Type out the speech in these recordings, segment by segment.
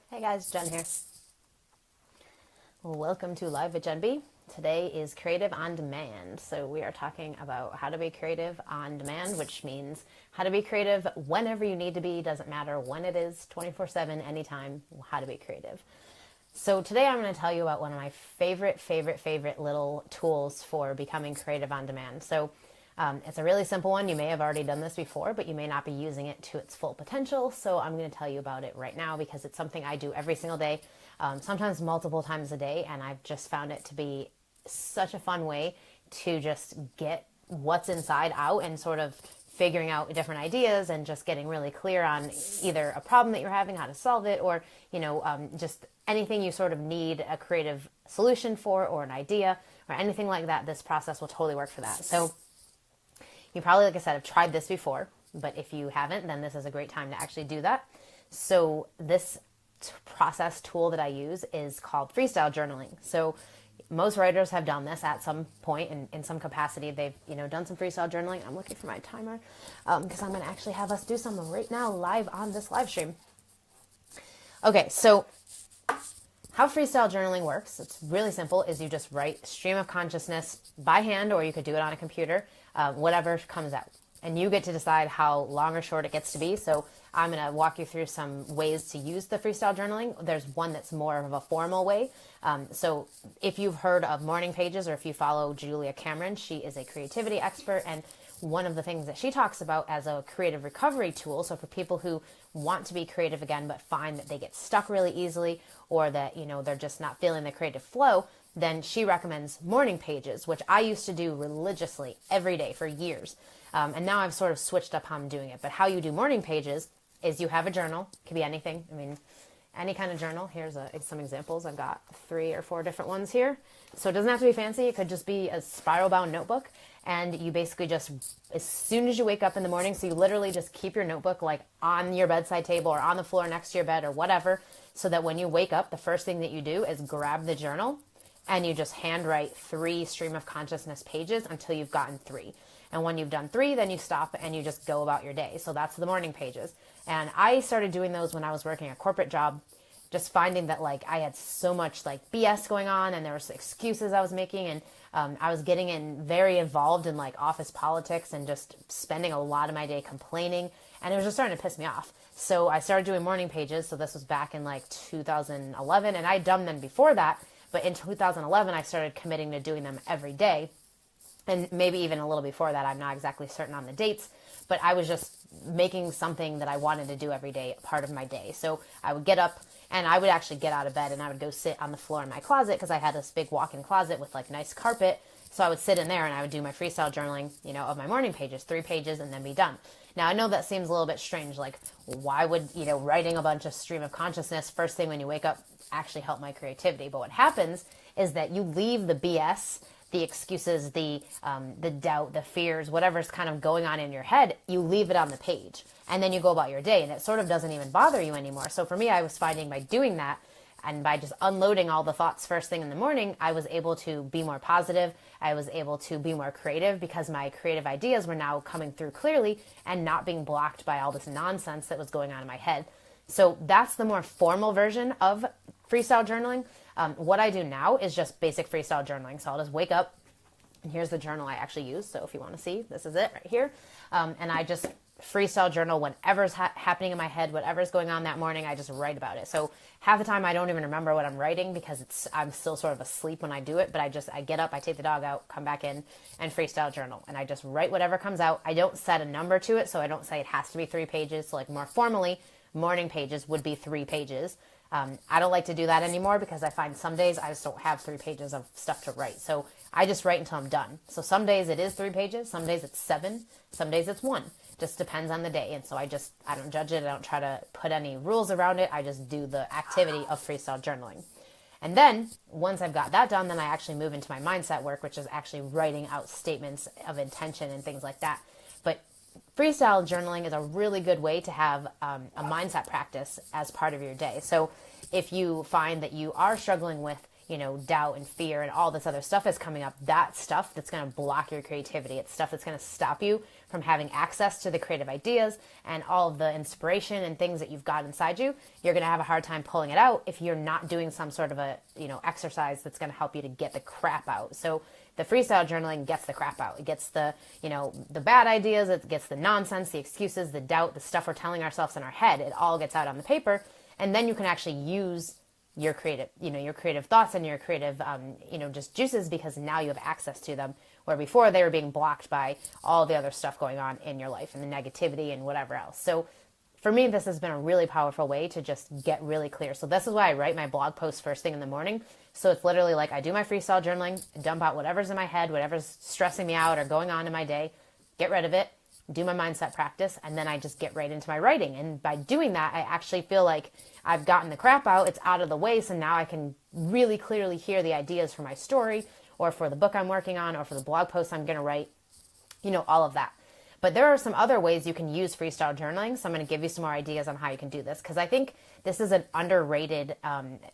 Hey guys, Jen here. Welcome to Live with Jen B. Today is Creative on Demand. So we are talking about how to be creative on demand, which means how to be creative whenever you need to be. Doesn't matter when it is, 24/7, anytime, how to be creative. So today I'm going to tell you about one of my favorite little tools for becoming creative on demand. So it's a really simple one. You may have already done this before, but you may not be using it to its full potential. So I'm going to tell you about it right now because it's something I do every single day, sometimes multiple times a day. And I've just found it to be such a fun way to just get what's inside out and sort of figuring out different ideas and just getting really clear on either a problem that you're having, how to solve it, or, just anything you sort of need a creative solution for or an idea or anything like that. This process will totally work for that. So you probably, like I said, have tried this before, but if you haven't, then this is a great time to actually do that. So this process tool that I use is called freestyle journaling. So most writers have done this at some point in some capacity. They've, done some freestyle journaling. I'm looking for my timer because I'm going to actually have us do some right now live on this live stream. Okay, so how freestyle journaling works, it's really simple, is you just write stream of consciousness by hand, or you could do it on a computer, whatever comes out. And you get to decide how long or short it gets to be. So I'm going to walk you through some ways to use the freestyle journaling. There's one that's more of a formal way. So if you've heard of morning pages, or if you follow Julia Cameron, she is a creativity expert. And one of the things that she talks about as a creative recovery tool, so for people who want to be creative again but find that they get stuck really easily, or that they're just not feeling the creative flow, then she recommends morning pages, which I used to do religiously every day for years. And now I've sort of switched up how I'm doing it. But how you do morning pages is you have a journal. It could be anything. Any kind of journal. Here's some examples. I've got 3 or 4 different ones here. So it doesn't have to be fancy. It could just be a spiral-bound notebook. And you basically just, as soon as you wake up in the morning, so you literally just keep your notebook like on your bedside table or on the floor next to your bed or whatever, so that when you wake up, the first thing that you do is grab the journal and you just handwrite 3 stream of consciousness pages until you've gotten 3. And when you've done 3, then you stop and you just go about your day. So that's the morning pages. And I started doing those when I was working a corporate job, just finding that I had so much BS going on, and there was excuses I was making, and I was getting very involved in office politics and just spending a lot of my day complaining, and it was just starting to piss me off. So I started doing morning pages. So this was back in 2011, and I'd done them before that, but in 2011 I started committing to doing them every day. And maybe even a little before that, I'm not exactly certain on the dates, but I was just making something that I wanted to do every day part of my day. So I would get up and I would actually get out of bed and I would go sit on the floor in my closet, because I had this big walk-in closet with nice carpet. So I would sit in there and I would do my freestyle journaling, of my morning pages, 3 pages, and then be done. Now I know that seems a little bit strange. Why would, writing a bunch of stream of consciousness first thing when you wake up actually help my creativity? But what happens is that you leave the BS, the excuses, the doubt, the fears, whatever's kind of going on in your head, you leave it on the page. And then you go about your day, and it sort of doesn't even bother you anymore. So for me, I was finding by doing that, and by just unloading all the thoughts first thing in the morning, I was able to be more positive. I was able to be more creative, because my creative ideas were now coming through clearly and not being blocked by all this nonsense that was going on in my head. So that's the more formal version of freestyle journaling. What I do now is just basic freestyle journaling. So I'll just wake up, and here's the journal I actually use. So if you want to see, this is it right here. And I just freestyle journal whatever's happening in my head, whatever's going on that morning, I just write about it. So half the time I don't even remember what I'm writing, because I'm still sort of asleep when I do it. But I get up, I take the dog out, come back in, and freestyle journal. And I just write whatever comes out. I don't set a number to it, so I don't say it has to be 3 pages. So more formally, morning pages would be 3 pages. I don't like to do that anymore, because I find some days I just don't have 3 pages of stuff to write. So I just write until I'm done. So some days it is 3 pages, some days it's 7, some days it's 1. Just depends on the day. And so I don't judge it. I don't try to put any rules around it. I just do the activity of freestyle journaling. And then once I've got that done, then I actually move into my mindset work, which is actually writing out statements of intention and things like that. But freestyle journaling is a really good way to have a mindset practice as part of your day. So if you find that you are struggling with doubt and fear and all this other stuff is coming up, that stuff that's going to block your creativity. It's stuff that's going to stop you from having access to the creative ideas and all of the inspiration and things that you've got inside you. You're going to have a hard time pulling it out if you're not doing some sort of a, exercise that's going to help you to get the crap out. So the freestyle journaling gets the crap out. It gets the bad ideas, it gets the nonsense, the excuses, the doubt, the stuff we're telling ourselves in our head. It all gets out on the paper. And then you can actually use your creative thoughts and your creative, just juices, because now you have access to them, where before they were being blocked by all the other stuff going on in your life and the negativity and whatever else. So for me, this has been a really powerful way to just get really clear. So this is why I write my blog posts first thing in the morning. So it's literally like I do my freestyle journaling, dump out whatever's in my head, whatever's stressing me out or going on in my day, get rid of it, do my mindset practice, and then I just get right into my writing. And by doing that, I actually feel like I've gotten the crap out, it's out of the way, so now I can really clearly hear the ideas for my story or for the book I'm working on or for the blog post I'm going to write, all of that. But there are some other ways you can use freestyle journaling, so I'm going to give you some more ideas on how you can do this, because I think this is an underrated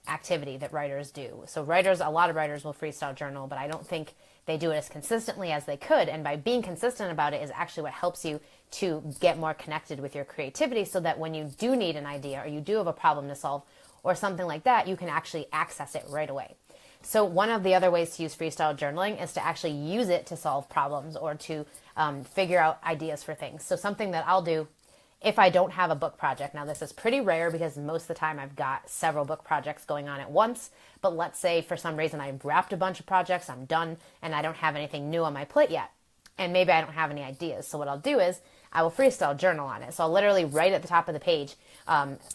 activity that writers do. So a lot of writers will freestyle journal, but I don't think they do it as consistently as they could. And by being consistent about it is actually what helps you to get more connected with your creativity, so that when you do need an idea or you do have a problem to solve or something like that, you can actually access it right away. So one of the other ways to use freestyle journaling is to actually use it to solve problems or to figure out ideas for things. So something that I'll do if I don't have a book project. Now, this is pretty rare because most of the time I've got several book projects going on at once. But let's say for some reason I've wrapped a bunch of projects, I'm done, and I don't have anything new on my plate yet. And maybe I don't have any ideas. So what I'll do is I will freestyle journal on it. So I'll literally write at the top of the page,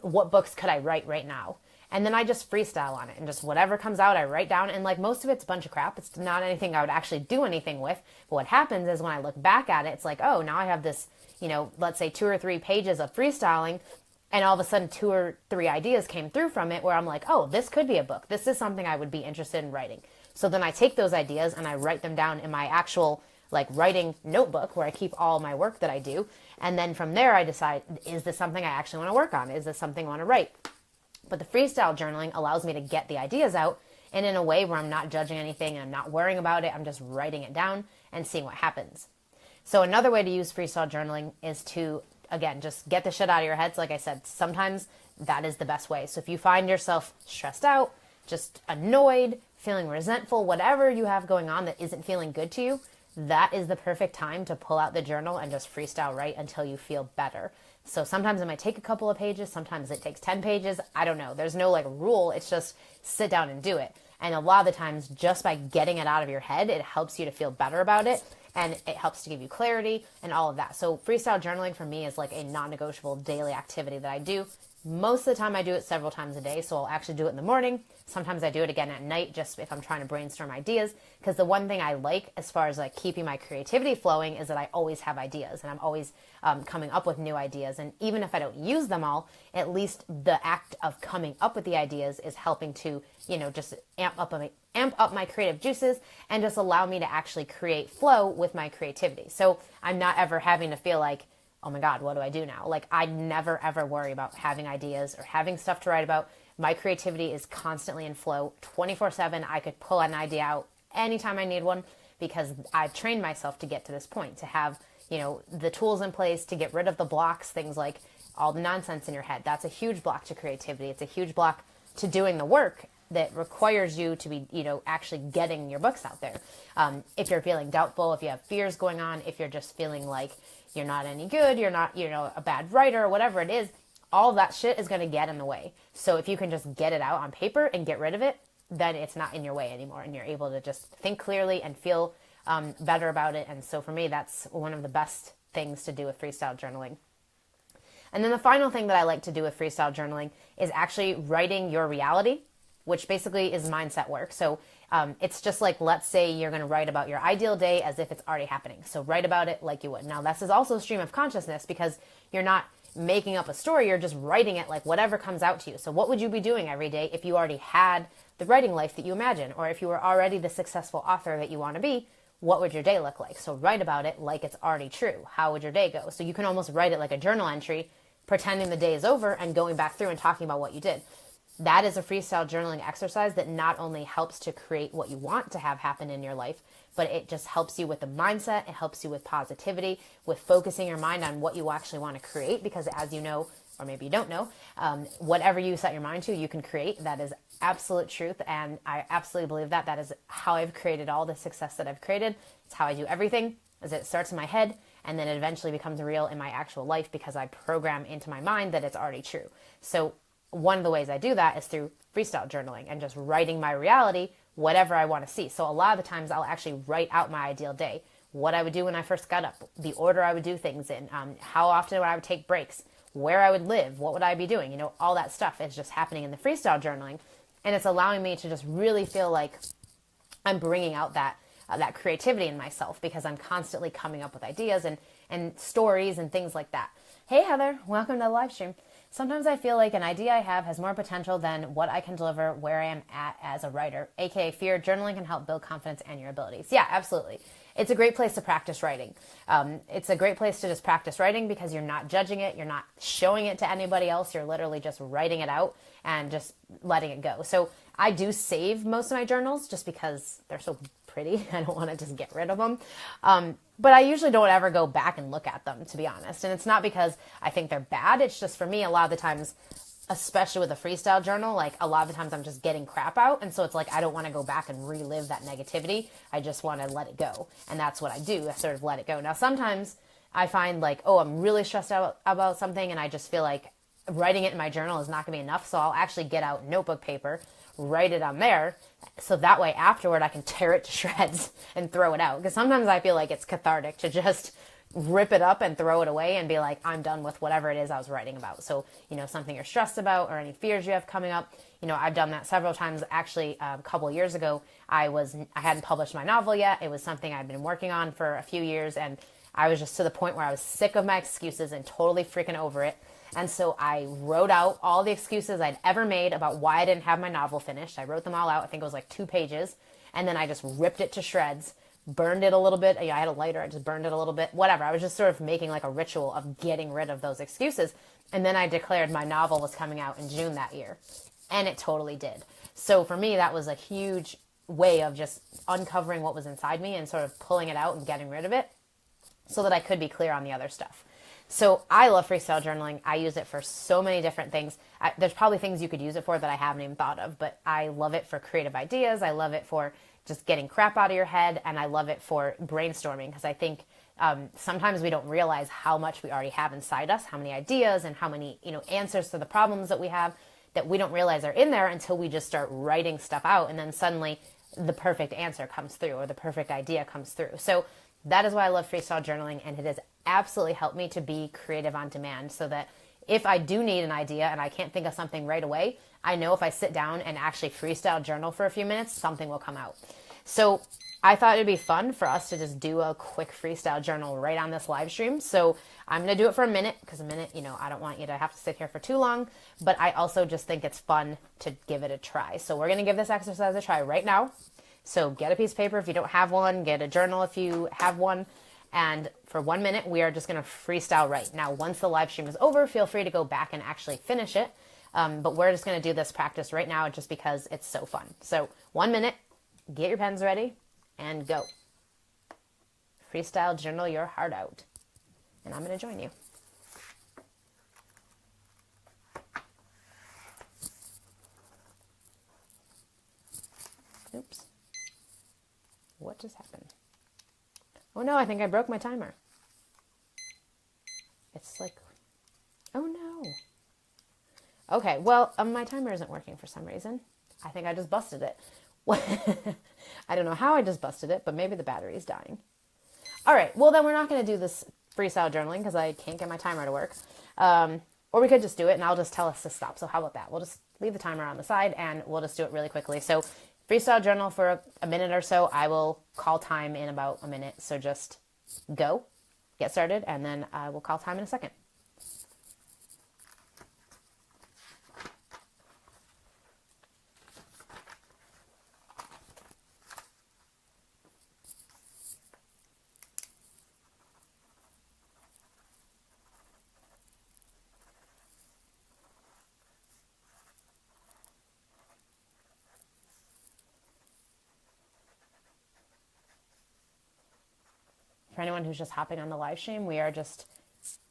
what books could I write right now? And then I just freestyle on it, and just whatever comes out, I write down. And like most of it's a bunch of crap. It's not anything I would actually do anything with. But what happens is when I look back at it, it's like, oh, now I have this, let's say 2 or 3 pages of freestyling. And all of a sudden 2 or 3 ideas came through from it where I'm like, oh, this could be a book. This is something I would be interested in writing. So then I take those ideas and I write them down in my actual writing notebook where I keep all my work that I do. And then from there I decide, is this something I actually want to work on? Is this something I want to write? But the freestyle journaling allows me to get the ideas out, and in a way where I'm not judging anything and I'm not worrying about it. I'm just writing it down and seeing what happens. So another way to use freestyle journaling is to, again, just get the shit out of your heads. Like I said, sometimes that is the best way. So if you find yourself stressed out, just annoyed, feeling resentful, whatever you have going on that isn't feeling good to you, that is the perfect time to pull out the journal and just freestyle write until you feel better. So sometimes it might take a couple of pages. Sometimes it takes 10 pages. I don't know. There's no rule. It's just sit down and do it. And a lot of the times, just by getting it out of your head, it helps you to feel better about it. And it helps to give you clarity and all of that. So freestyle journaling for me is like a non-negotiable daily activity that I do. Most of the time I do it several times a day. So I'll actually do it in the morning. Sometimes I do it again at night, just if I'm trying to brainstorm ideas. Because the one thing I like as far as keeping my creativity flowing is that I always have ideas, and I'm always coming up with new ideas. And even if I don't use them all, at least the act of coming up with the ideas is helping to, just amp up my creative juices and just allow me to actually create flow with my creativity. So I'm not ever having to feel like, oh my God, what do I do now? I never, ever worry about having ideas or having stuff to write about. My creativity is constantly in flow 24/7. I could pull an idea out anytime I need one because I've trained myself to get to this point, to have, the tools in place to get rid of the blocks, things like all the nonsense in your head. That's a huge block to creativity. It's a huge block to doing the work that requires you to be, actually getting your books out there. If you're feeling doubtful, if you have fears going on, if you're just feeling like you're not any good, you're not, a bad writer, or whatever it is, all of that shit is going to get in the way. So if you can just get it out on paper and get rid of it, then it's not in your way anymore. And you're able to just think clearly and feel better about it. And so for me, that's one of the best things to do with freestyle journaling. And then the final thing that I like to do with freestyle journaling is actually writing your reality, which basically is mindset work. So it's just like, let's say you're going to write about your ideal day as if it's already happening. So write about it like you would. Now, this is also a stream of consciousness because you're not making up a story. You're just writing it like whatever comes out to you. So what would you be doing every day if you already had the writing life that you imagine? Or if you were already the successful author that you want to be, what would your day look like? So write about it like it's already true. How would your day go? So you can almost write it like a journal entry, pretending the day is over and going back through and talking about what you did. that is a freestyle journaling exercise that not only helps to create what you want to have happen in your life, but it just helps you with the mindset. It helps you with positivity, with focusing your mind on what you actually want to create. Because as you know, or maybe you don't know, whatever you set your mind to, you can create. That is absolute truth. And I absolutely believe that. That is how I've created all the success that I've created. It's how I do everything, is it starts in my head and then it eventually becomes real in my actual life because I program into my mind that it's already true. So one of the ways I do that is through freestyle journaling and just writing my reality, whatever I want to see. So a lot of the times I'll actually write out my ideal day, what I would do when I first got up, the order I would do things in, how often I would take breaks, where I would live, what would I be doing, all that stuff is just happening in the freestyle journaling. And it's allowing me to just really feel like I'm bringing out that creativity in myself because I'm constantly coming up with ideas and stories and things like that. Hey, Heather, welcome to the live stream. Sometimes I feel like an idea I have has more potential than what I can deliver where I am at as a writer, aka fear. Journaling can help build confidence and your abilities. Yeah, absolutely. It's a great place to practice writing. It's a great place to just practice writing because you're not judging it. You're not showing it to anybody else. You're literally just writing it out and just letting it go. So I do save most of my journals just because they're so pretty. I don't want to just get rid of them. But I usually don't ever go back and look at them, to be honest. And it's not because I think they're bad. It's just for me, a lot of the times, especially with a freestyle journal, like a lot of the times I'm just getting crap out. And so it's like, I don't want to go back and relive that negativity. I just want to let it go. And that's what I do. I sort of let it go. Now, sometimes I find like, oh, I'm really stressed out about something. And I just feel like writing it in my journal is not going to be enough. So I'll actually get out notebook paper, write it on there. So that way afterward I can tear it to shreds and throw it out. Because sometimes I feel like it's cathartic to just rip it up and throw it away and be like, I'm done with whatever it is I was writing about. So, something you're stressed about or any fears you have coming up, I've done that several times. Actually, a couple years ago, I hadn't published my novel yet. It was something I'd been working on for a few years. And I was just to the point where I was sick of my excuses and totally freaking over it. And so I wrote out all the excuses I'd ever made about why I didn't have my novel finished. I wrote them all out. I think it was like 2 pages. And then I just ripped it to shreds, burned it a little bit. I had a lighter. I just burned it a little bit. Whatever. I was just sort of making like a ritual of getting rid of those excuses. And then I declared my novel was coming out in June that year. And it totally did. So for me, that was a huge way of just uncovering what was inside me and sort of pulling it out and getting rid of it so that I could be clear on the other stuff. So I love freestyle journaling. I use it for so many different things. There's probably things you could use it for that I haven't even thought of, but I love it for creative ideas. I love it for just getting crap out of your head. And I love it for brainstorming because I think sometimes we don't realize how much we already have inside us, how many ideas and how many, answers to the problems that we have that we don't realize are in there until we just start writing stuff out. And then suddenly the perfect answer comes through or the perfect idea comes through. So that is why I love freestyle journaling, and it has absolutely helped me to be creative on demand so that if I do need an idea and I can't think of something right away, I know if I sit down and actually freestyle journal for a few minutes, something will come out. So I thought it'd be fun for us to just do a quick freestyle journal right on this live stream. So I'm going to do it for a minute because a minute, I don't want you to have to sit here for too long, but I also just think it's fun to give it a try. So we're going to give this exercise a try right now. So get a piece of paper if you don't have one, get a journal if you have one. And for 1 minute, we are just going to freestyle write. Now, once the live stream is over, feel free to go back and actually finish it. But we're just going to do this practice right now just because it's so fun. So 1 minute, get your pens ready and go. Freestyle journal your heart out. And I'm going to join you. Oops. What just happened? Oh no, I think I broke my timer. It's like, oh no. Okay, well, my timer isn't working for some reason. I think I just busted it. I don't know how I just busted it, but maybe the battery is dying. All right, well then we're not going to do this freestyle journaling because I can't get my timer to work. Or we could just do it and I'll just tell us to stop. So how about that? We'll just leave the timer on the side and we'll just do it really quickly. So freestyle journal for a minute or so. I will call time in about a minute. So just go, get started, and then I will call time in a second. For anyone who's just hopping on the live stream, we are just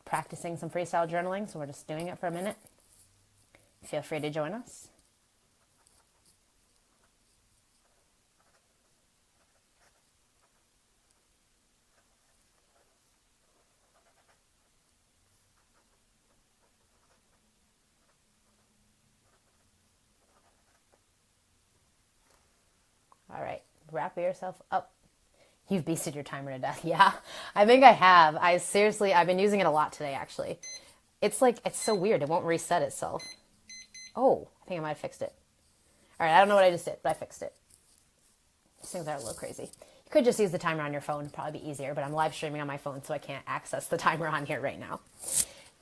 practicing some freestyle journaling, so we're just doing it for a minute. Feel free to join us. All right, wrap yourself up. You've beasted your timer to death. Yeah, I think I have. I've been using it a lot today, actually. It's so weird. It won't reset itself. Oh, I think I might have fixed it. All right, I don't know what I just did, but I fixed it. These things are a little crazy. You could just use the timer on your phone. It'd probably be easier, but I'm live streaming on my phone, so I can't access the timer on here right now.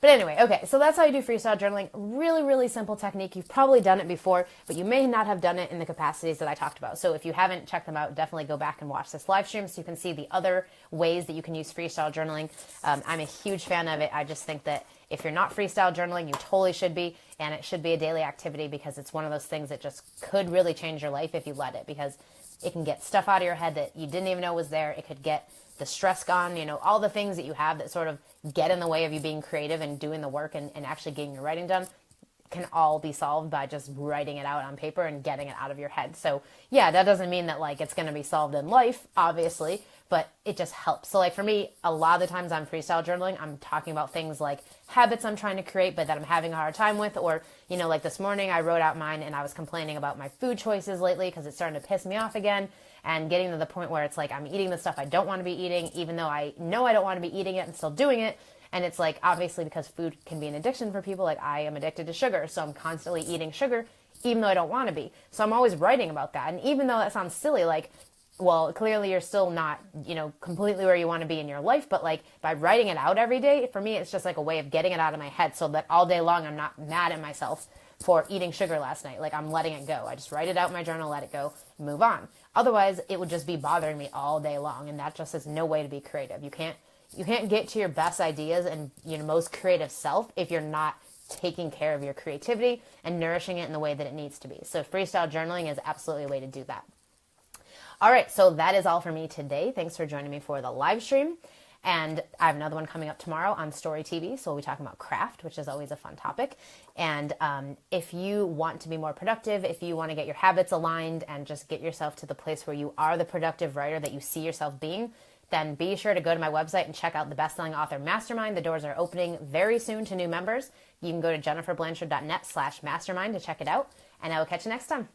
But anyway, okay, so that's how you do freestyle journaling. Really, really simple technique. You've probably done it before, but you may not have done it in the capacities that I talked about. So if you haven't checked them out, definitely go back and watch this live stream so you can see the other ways that you can use freestyle journaling. I'm a huge fan of it. I just think that if you're not freestyle journaling, you totally should be, and it should be a daily activity because it's one of those things that just could really change your life if you let it, because it can get stuff out of your head that you didn't even know was there. It could get the stress gone, all the things that you have that sort of get in the way of you being creative and doing the work and actually getting your writing done can all be solved by just writing it out on paper and getting it out of your head. So yeah, that doesn't mean that it's going to be solved in life, obviously, but it just helps. So for me, a lot of the times I'm freestyle journaling, I'm talking about things like habits I'm trying to create, but that I'm having a hard time with, or, like this morning I wrote out mine and I was complaining about my food choices lately because it's starting to piss me off again. And getting to the point where it's I'm eating the stuff I don't want to be eating, even though I know I don't want to be eating it and still doing it. And it's obviously because food can be an addiction for people. I am addicted to sugar. So I'm constantly eating sugar, even though I don't want to be. So I'm always writing about that. And even though that sounds silly, well, clearly you're still not, completely where you want to be in your life. But by writing it out every day, for me, it's just a way of getting it out of my head so that all day long I'm not mad at myself for eating sugar last night. I'm letting it go. I just write it out in my journal, let it go, move on. Otherwise, it would just be bothering me all day long, and that just is no way to be creative. You can't get to your best ideas and most creative self if you're not taking care of your creativity and nourishing it in the way that it needs to be. So freestyle journaling is absolutely a way to do that. All right, so that is all for me today. Thanks for joining me for the live stream. And I have another one coming up tomorrow on Story TV. So we'll be talking about craft, which is always a fun topic. And if you want to be more productive, if you want to get your habits aligned and just get yourself to the place where you are the productive writer that you see yourself being, then be sure to go to my website and check out the Bestselling Author Mastermind. The doors are opening very soon to new members. You can go to jenniferblanchard.net/mastermind to check it out. And I will catch you next time.